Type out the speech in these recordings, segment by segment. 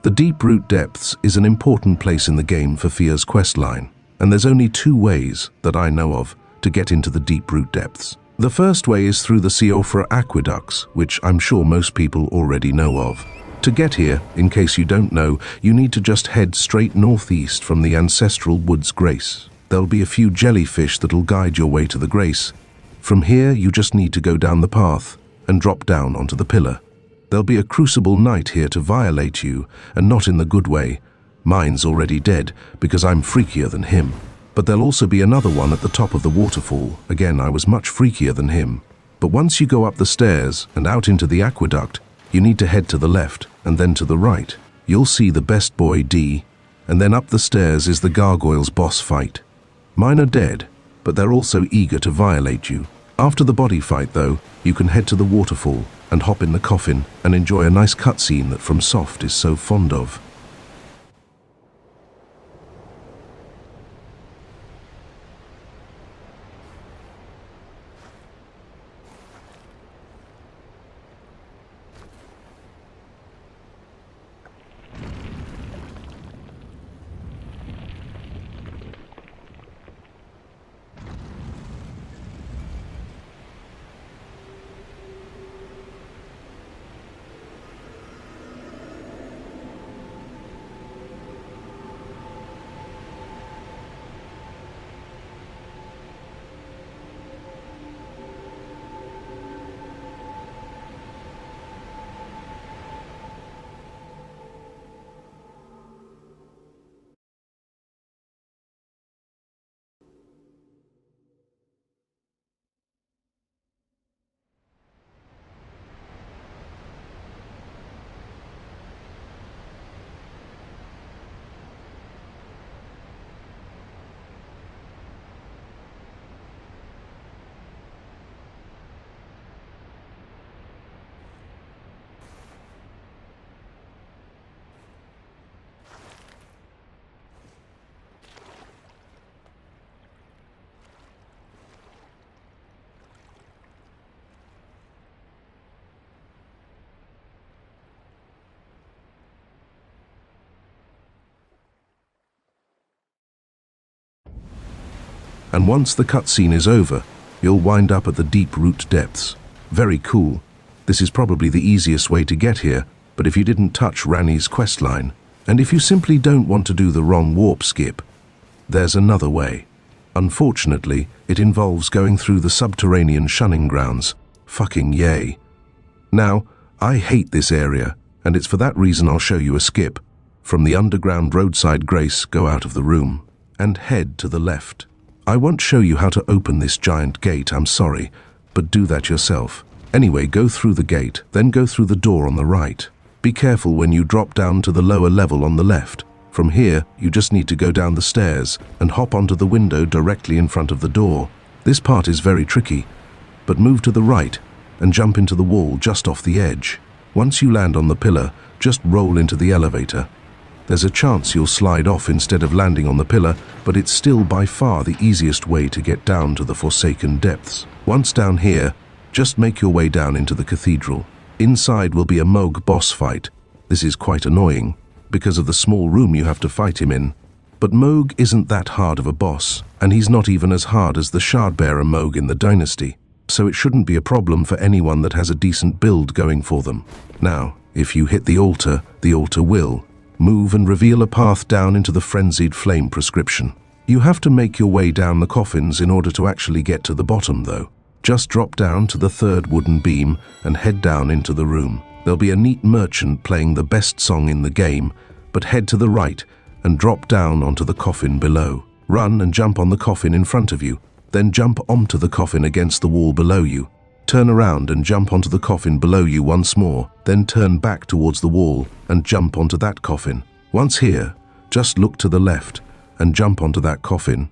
The Deeproot Depths is an important place in the game for Fia's questline, and there's only two ways that I know of to get into the Deeproot Depths. The first way is through the Siofra aqueducts, which I'm sure most people already know of. To get here, in case you don't know, you need to just head straight northeast from the ancestral Woods Grace. There'll be a few jellyfish that'll guide your way to the Grace. From here, you just need to go down the path and drop down onto the pillar. There'll be a crucible knight here to violate you, and not in the good way. Mine's already dead, because I'm freakier than him. But there'll also be another one at the top of the waterfall. Again, I was much freakier than him. But once you go up the stairs and out into the aqueduct, you need to head to the left and then to the right. You'll see the best boy D, and then up the stairs is the gargoyles boss fight. Mine are dead, but they're also eager to violate you. After the body fight though, you can head to the waterfall and hop in the coffin and enjoy a nice cutscene that FromSoft is so fond of. And once the cutscene is over, you'll wind up at the Deeproot Depths. Very cool. This is probably the easiest way to get here, but if you didn't touch Ranni's questline, and if you simply don't want to do the wrong warp skip, there's another way. Unfortunately, it involves going through the Subterranean shunning grounds. Fucking yay. Now, I hate this area, and it's for that reason I'll show you a skip. From the underground roadside Grace, go out of the room, and head to the left. I won't show you how to open this giant gate, I'm sorry, but do that yourself. Anyway, go through the gate, then go through the door on the right. Be careful when you drop down to the lower level on the left. From here, you just need to go down the stairs and hop onto the window directly in front of the door. This part is very tricky, but move to the right and jump into the wall just off the edge. Once you land on the pillar, just roll into the elevator. There's a chance you'll slide off instead of landing on the pillar, but it's still by far the easiest way to get down to the Forsaken Depths. Once down here, just make your way down into the cathedral. Inside will be a Moog boss fight. This is quite annoying, because of the small room you have to fight him in. But Moog isn't that hard of a boss, and he's not even as hard as the Shardbearer Moog in the Dynasty, so it shouldn't be a problem for anyone that has a decent build going for them. Now, if you hit the altar will move and reveal a path down into the Frenzied Flame prescription. You have to make your way down the coffins in order to actually get to the bottom though. Just drop down to the third wooden beam and head down into the room. There'll be a neat merchant playing the best song in the game, but head to the right and drop down onto the coffin below. Run and jump on the coffin in front of you, then jump onto the coffin against the wall below you. Turn around and jump onto the coffin below you once more, then turn back towards the wall and jump onto that coffin. Once here, just look to the left and jump onto that coffin.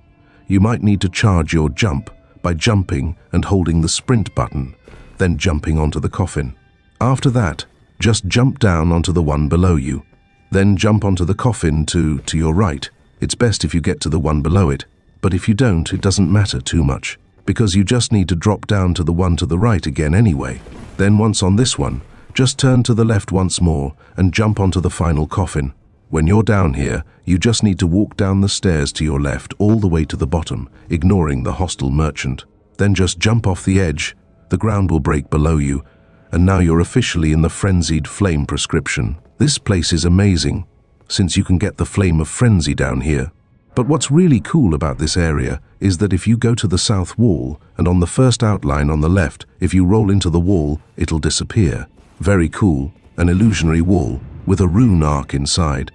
You might need to charge your jump by jumping and holding the sprint button, then jumping onto the coffin. After that, just jump down onto the one below you. Then jump onto the coffin to your right. It's best if you get to the one below it, but if you don't, it doesn't matter too much, because you just need to drop down to the one to the right again anyway. Then once on this one, Just turn to the left once more and jump onto the final coffin. When you're down here, you just need to walk down the stairs to your left all the way to the bottom, ignoring the hostile merchant. Then just jump off the edge, the ground will break below you, and now you're officially in the Frenzied Flame prescription. This place is amazing, since you can get the Flame of Frenzy down here. But what's really cool about this area is that if you go to the south wall, and on the first outline on the left, if you roll into the wall, it'll disappear. Very cool, an illusionary wall with a rune arc inside.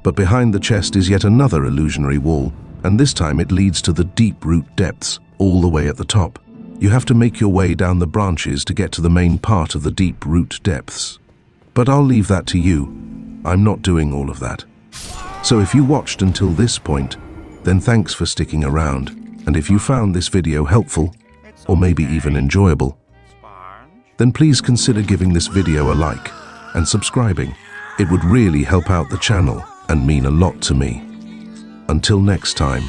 But behind the chest is yet another illusionary wall, and this time it leads to the Deeproot depths, all the way at the top. You have to make your way down the branches to get to the main part of the Deeproot depths. But I'll leave that to you. I'm not doing all of that. So if you watched until this point, then thanks for sticking around. And if you found this video helpful, or maybe even enjoyable, then please consider giving this video a like and subscribing. It would really help out the channel and mean a lot to me. Until next time.